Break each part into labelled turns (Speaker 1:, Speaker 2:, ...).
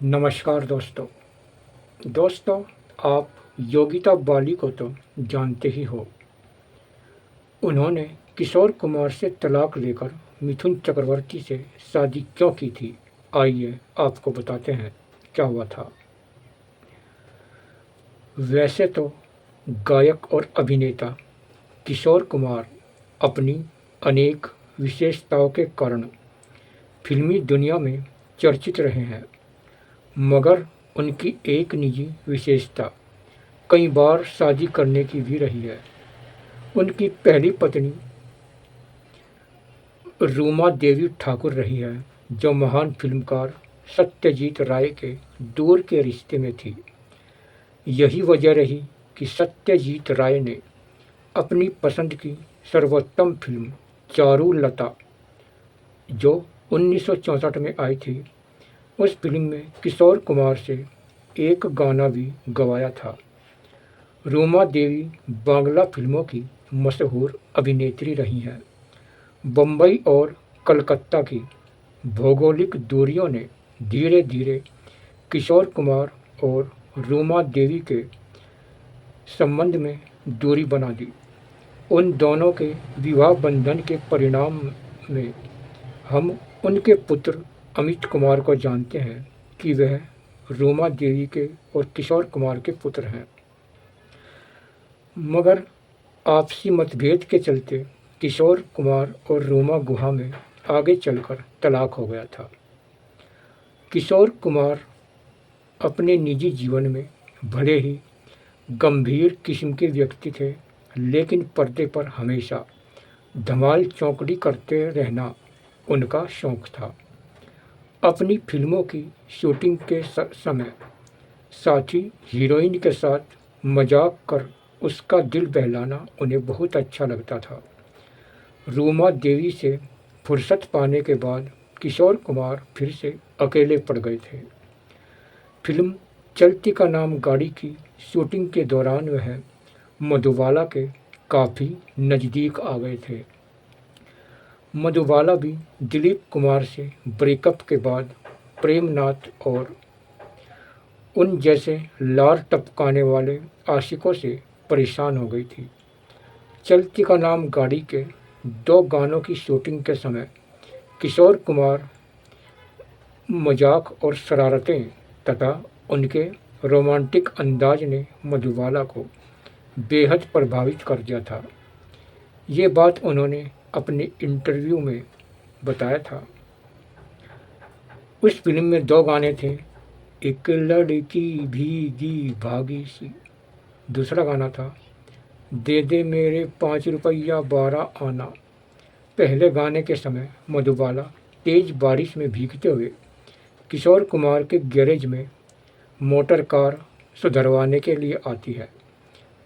Speaker 1: नमस्कार दोस्तों। आप योगिता बाली को तो जानते ही हो। उन्होंने किशोर कुमार से तलाक लेकर मिथुन चक्रवर्ती से शादी क्यों की थी? आइए आपको बताते हैं क्या हुआ था। वैसे तो गायक और अभिनेता किशोर कुमार अपनी अनेक विशेषताओं के कारण फिल्मी दुनिया में चर्चित रहे हैं, मगर उनकी एक निजी विशेषता कई बार शादी करने की भी रही है। उनकी पहली पत्नी रूमा देवी ठाकुर रही है, जो महान फिल्मकार सत्यजीत राय के दूर के रिश्ते में थी। यही वजह रही कि सत्यजीत राय ने अपनी पसंद की सर्वोत्तम फिल्म चारुलता, जो 1964 में आई थी, उस फिल्म में किशोर कुमार से एक गाना भी गवाया था। रूमा देवी बांग्ला फिल्मों की मशहूर अभिनेत्री रही हैं। बम्बई और कलकत्ता की भौगोलिक दूरियों ने धीरे धीरे किशोर कुमार और रूमा देवी के संबंध में दूरी बना दी। उन दोनों के विवाह बंधन के परिणाम में हम उनके पुत्र अमित कुमार को जानते हैं कि वह रूमा देवी के और किशोर कुमार के पुत्र हैं। मगर आपसी मतभेद के चलते किशोर कुमार और रूमा गुहा में आगे चलकर तलाक हो गया था। किशोर कुमार अपने निजी जीवन में भले ही गंभीर किस्म के व्यक्ति थे, लेकिन पर्दे पर हमेशा धमाल चौकड़ी करते रहना उनका शौक था। अपनी फिल्मों की शूटिंग के समय साथी हीरोइन के साथ मजाक कर उसका दिल बहलाना उन्हें बहुत अच्छा लगता था। रूमा देवी से फुर्सत पाने के बाद किशोर कुमार फिर से अकेले पड़ गए थे। फिल्म चलती का नाम गाड़ी की शूटिंग के दौरान वह मधुबाला के काफ़ी नज़दीक आ गए थे। मधुबाला भी दिलीप कुमार से ब्रेकअप के बाद प्रेमनाथ और उन जैसे लार टपकाने वाले आशिकों से परेशान हो गई थी। चलती का नाम गाड़ी के 2 गानों की शूटिंग के समय किशोर कुमार मजाक और शरारतें तथा उनके रोमांटिक अंदाज ने मधुबाला को बेहद प्रभावित कर दिया था। ये बात उन्होंने अपने इंटरव्यू में बताया था। उस फिल्म में 2 गाने थे, एक लड़की भीगी भागी सी। दूसरा गाना था, दे दे मेरे 5 रुपया 12 आना। पहले गाने के समय मधुबाला तेज बारिश में भीगते हुए किशोर कुमार के गैरेज में मोटर कार सुधरवाने के लिए आती है।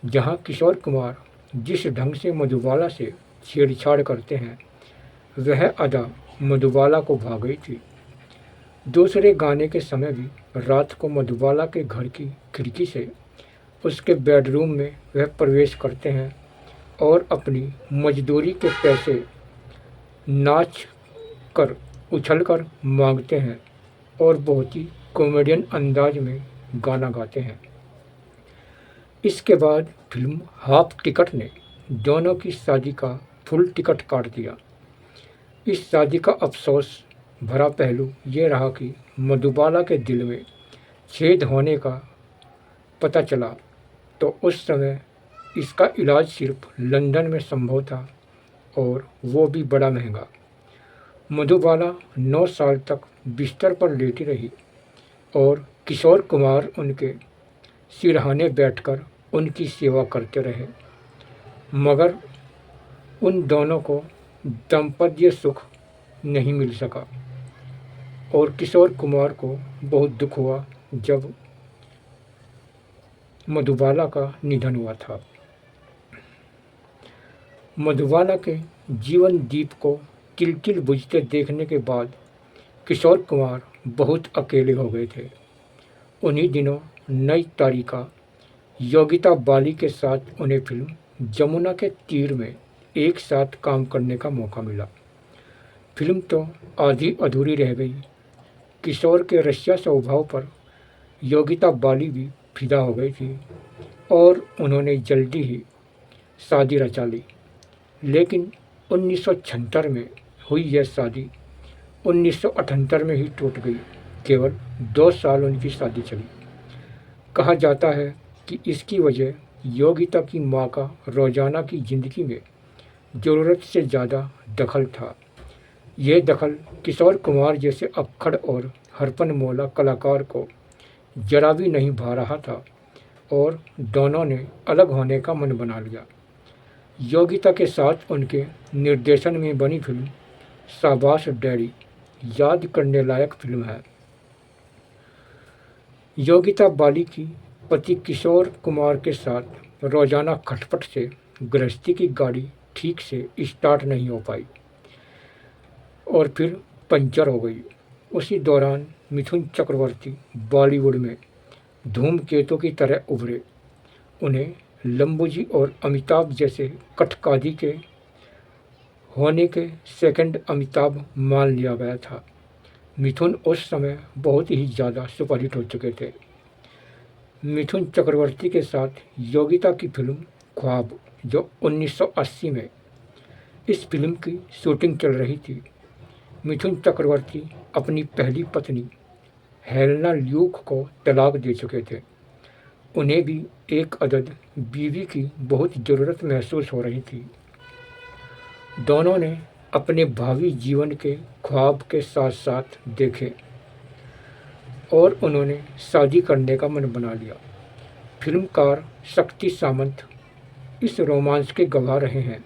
Speaker 1: जहां किशोर कुमार जिस ढंग से मधुबाला से छेड़छाड़ करते हैं, वह अदा मधुबाला को भा गई थी। दूसरे गाने के समय भी रात को मधुबाला के घर की खिड़की से उसके बेडरूम में वह प्रवेश करते हैं और अपनी मजदूरी के पैसे नाच कर उछलकर मांगते हैं और बहुत ही कॉमेडियन अंदाज में गाना गाते हैं। इसके बाद फिल्म हाफ टिकट ने दोनों की शादी का फुल टिकट काट दिया। इस शादी का अफसोस भरा पहलू ये रहा कि मधुबाला के दिल में छेद होने का पता चला तो उस समय इसका इलाज सिर्फ लंदन में संभव था, और वो भी बड़ा महंगा। मधुबाला 9 साल तक बिस्तर पर लेटी रही और किशोर कुमार उनके सिरहाने बैठकर उनकी सेवा करते रहे, मगर उन दोनों को दाम्पत्य सुख नहीं मिल सका और किशोर कुमार को बहुत दुख हुआ जब मधुबाला का निधन हुआ था। मधुबाला के जीवन दीप को तिल-तिल बुझते देखने के बाद किशोर कुमार बहुत अकेले हो गए थे। उन्हीं दिनों नई तारिका योगिता बाली के साथ उन्हें फिल्म जमुना के तीर में एक साथ काम करने का मौका मिला। फिल्म तो आधी अधूरी रह गई, किशोर के रसिया स्वभाव पर योगिता बाली भी फिदा हो गई थी और उन्होंने जल्दी ही शादी रचा ली। लेकिन 1976 में हुई यह शादी 1978 में ही टूट गई। केवल 2 साल उनकी शादी चली। कहा जाता है कि इसकी वजह योगिता की माँ का रोजाना की जिंदगी में ज़रूरत से ज़्यादा दखल था। यह दखल किशोर कुमार जैसे अक्खड़ और हरपन मौला कलाकार को जरा भी नहीं भा रहा था और दोनों ने अलग होने का मन बना लिया। योगिता के साथ उनके निर्देशन में बनी फिल्म शाबाश डैडी याद करने लायक फिल्म है। योगिता बाली की पति किशोर कुमार के साथ रोजाना खटपट से गृहस्थी की गाड़ी ठीक से स्टार्ट नहीं हो पाई और फिर पंचर हो गई। उसी दौरान मिथुन चक्रवर्ती बॉलीवुड में धूमकेतु की तरह उभरे। उन्हें लंबोजी और अमिताभ जैसे कठकादी के होने के सेकंड अमिताभ मान लिया गया था। मिथुन उस समय बहुत ही ज़्यादा सुपरहिट हो चुके थे। मिथुन चक्रवर्ती के साथ योगिता की फिल्म ख्वाब जो 1980 में इस फिल्म की शूटिंग चल रही थी। मिथुन चक्रवर्ती अपनी पहली पत्नी हेलेना ल्यूक को तलाक दे चुके थे। उन्हें भी एक अदद बीवी की बहुत ज़रूरत महसूस हो रही थी। दोनों ने अपने भावी जीवन के ख्वाब के साथ साथ देखे और उन्होंने शादी करने का मन बना लिया। फिल्मकार शक्ति सामंत इस रोमांस के गवाह रहे हैं।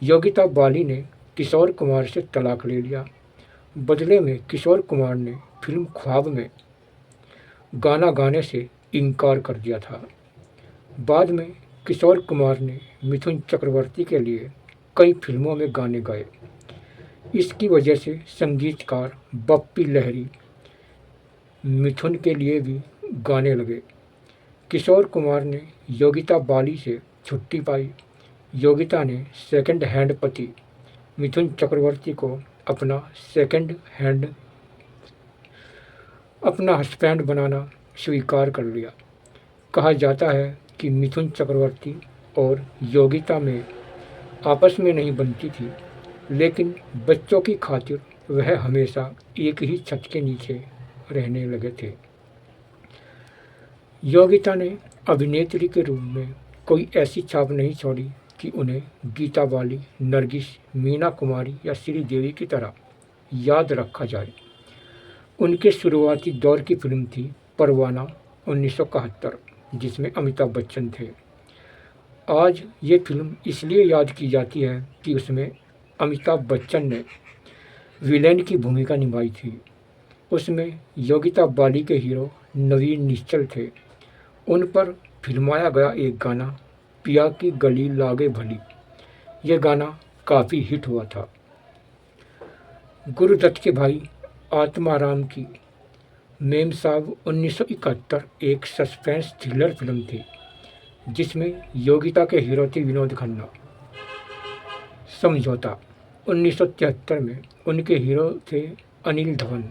Speaker 1: योगिता बाली ने किशोर कुमार से तलाक ले लिया। बदले में किशोर कुमार ने फिल्म ख्वाब में गाना गाने से इनकार कर दिया था। बाद में किशोर कुमार ने मिथुन चक्रवर्ती के लिए कई फिल्मों में गाने गाए। इसकी वजह से संगीतकार बप्पी लहरी मिथुन के लिए भी गाने लगे। किशोर कुमार ने योगिता बाली से छुट्टी पाई। योगिता ने सेकंड हैंड पति मिथुन चक्रवर्ती को अपना हस्बैंड बनाना स्वीकार कर लिया। कहा जाता है कि मिथुन चक्रवर्ती और योगिता में आपस में नहीं बनती थी, लेकिन बच्चों की खातिर वह हमेशा एक ही छत के नीचे रहने लगे थे। योगिता ने अभिनेत्री के रूप में कोई ऐसी छाप नहीं छोड़ी कि उन्हें गीता बाली, नरगिस, मीना कुमारी या श्रीदेवी की तरह याद रखा जाए। उनके शुरुआती दौर की फिल्म थी परवाना 1971, जिसमें अमिताभ बच्चन थे। आज ये फिल्म इसलिए याद की जाती है कि उसमें अमिताभ बच्चन ने विलेन की भूमिका निभाई थी। उसमें योगिता बाली के हीरो नवीन निश्चल थे। उन पर फिल्माया गया एक गाना पिया की गली लागे भली, यह गाना काफ़ी हिट हुआ था। गुरुदत्त के भाई आत्माराम की मेम साहब 1971 एक सस्पेंस थ्रिलर फिल्म थी, जिसमें योगिता के हीरो थे विनोद खन्ना। समझौता 1973 में उनके हीरो थे अनिल धवन।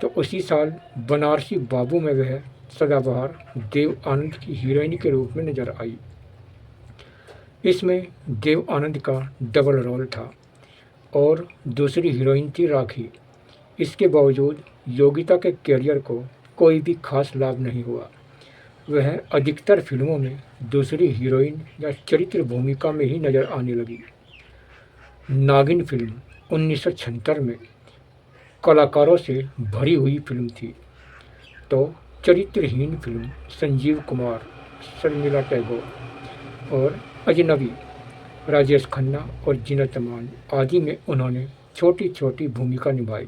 Speaker 1: तो उसी साल बनारसी बाबू में वह सदाबहार देव आनंद की हीरोइन के रूप में नजर आई। इसमें देव आनंद का डबल रोल था और दूसरी हीरोइन थी राखी। इसके बावजूद योगिता के करियर को कोई भी खास लाभ नहीं हुआ। वह अधिकतर फिल्मों में दूसरी हीरोइन या चरित्र भूमिका में ही नजर आने लगी। नागिन फिल्म 1976 में कलाकारों से भरी हुई फिल्म थी। तो चरित्रहीन फिल्म संजीव कुमार, शर्मिला टैगोर और अजनबी, राजेश खन्ना और जीनत अमान आदि में उन्होंने छोटी छोटी भूमिका निभाई।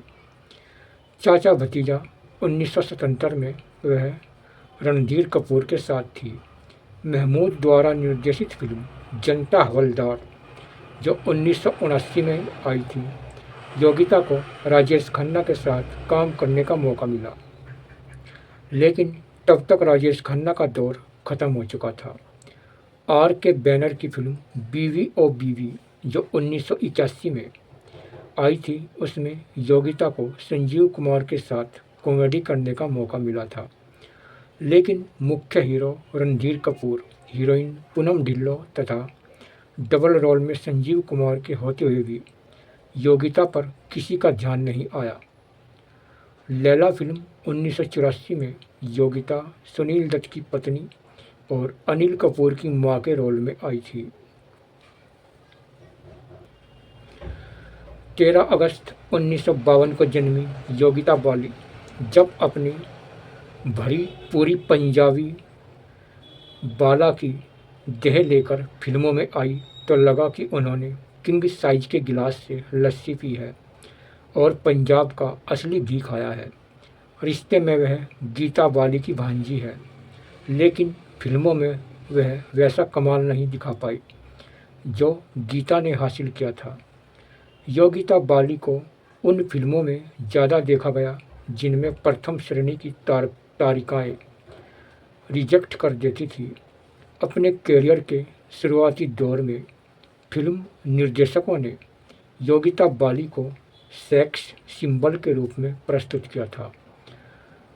Speaker 1: चाचा भतीजा 1977 में वह रणधीर कपूर के साथ थी। महमूद द्वारा निर्देशित फिल्म जनता हवलदार जो 1979 में आई थी, योगिता को राजेश खन्ना के साथ काम करने का मौका मिला, लेकिन तब तक राजेश खन्ना का दौर ख़त्म हो चुका था। आर के बैनर की फिल्म बीवी ओ बीवी जो 1981 में आई थी उसमें योगिता को संजीव कुमार के साथ कॉमेडी करने का मौका मिला था, लेकिन मुख्य हीरो रणधीर कपूर, हीरोइन पूनम ढिल्लों तथा डबल रोल में संजीव कुमार के होते हुए भी योगिता पर किसी का ध्यान नहीं आया। लैला फिल्म 1984 में योगिता सुनील दत्त की पत्नी और अनिल कपूर की मां के रोल में आई थी। 13 अगस्त 1952 को जन्मी योगिता बाली जब अपनी भरी पूरी पंजाबी बाला की देह लेकर फिल्मों में आई तो लगा कि उन्होंने किंग साइज के गिलास से लस्सी पी है और पंजाब का असली घी खाया है। रिश्ते में वह गीता बाली की भांजी है, लेकिन फिल्मों में वह वैसा कमाल नहीं दिखा पाई जो गीता ने हासिल किया था। योगिता बाली को उन फिल्मों में ज़्यादा देखा गया जिनमें प्रथम श्रेणी की तारिकाएँ रिजेक्ट कर देती थी। अपने करियर के शुरुआती दौर में फिल्म निर्देशकों ने योगिता बाली को सेक्स सिंबल के रूप में प्रस्तुत किया था।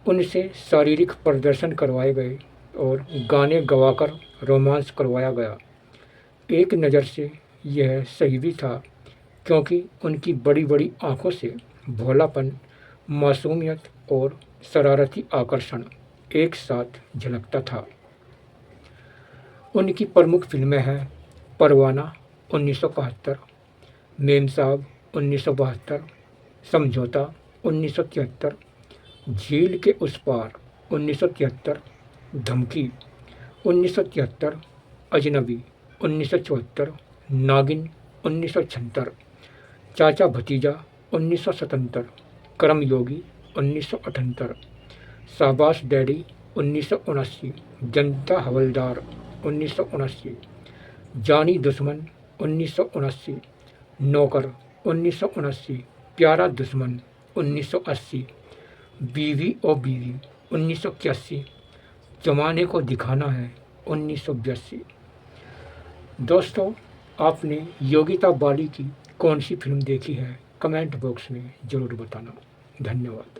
Speaker 1: उनसे शारीरिक प्रदर्शन करवाए गए और गाने गवाकर रोमांस करवाया गया। एक नज़र से यह सही भी था, क्योंकि उनकी बड़ी बड़ी आँखों से भोलापन, मासूमियत और शरारती आकर्षण एक साथ झलकता था। उनकी प्रमुख फिल्में हैं परवाना 1971, मेम साहब 1972, समझौता 1973, झील के उस पार 1973, धमकी 1973, अजनबी 1974, नागिन 1976, चाचा भतीजा 1977, कर्मयोगी 1978, शाबाश डैडी 1979, जनता हवलदार 1979, जानी दुश्मन 1979, नौकर 1979, प्यारा दुश्मन 1980, बीवी ओ बीवी 1981, जमाने को दिखाना है 1982। दोस्तों, आपने योगिता बाली की कौन सी फिल्म देखी है कमेंट बॉक्स में ज़रूर बताना। धन्यवाद।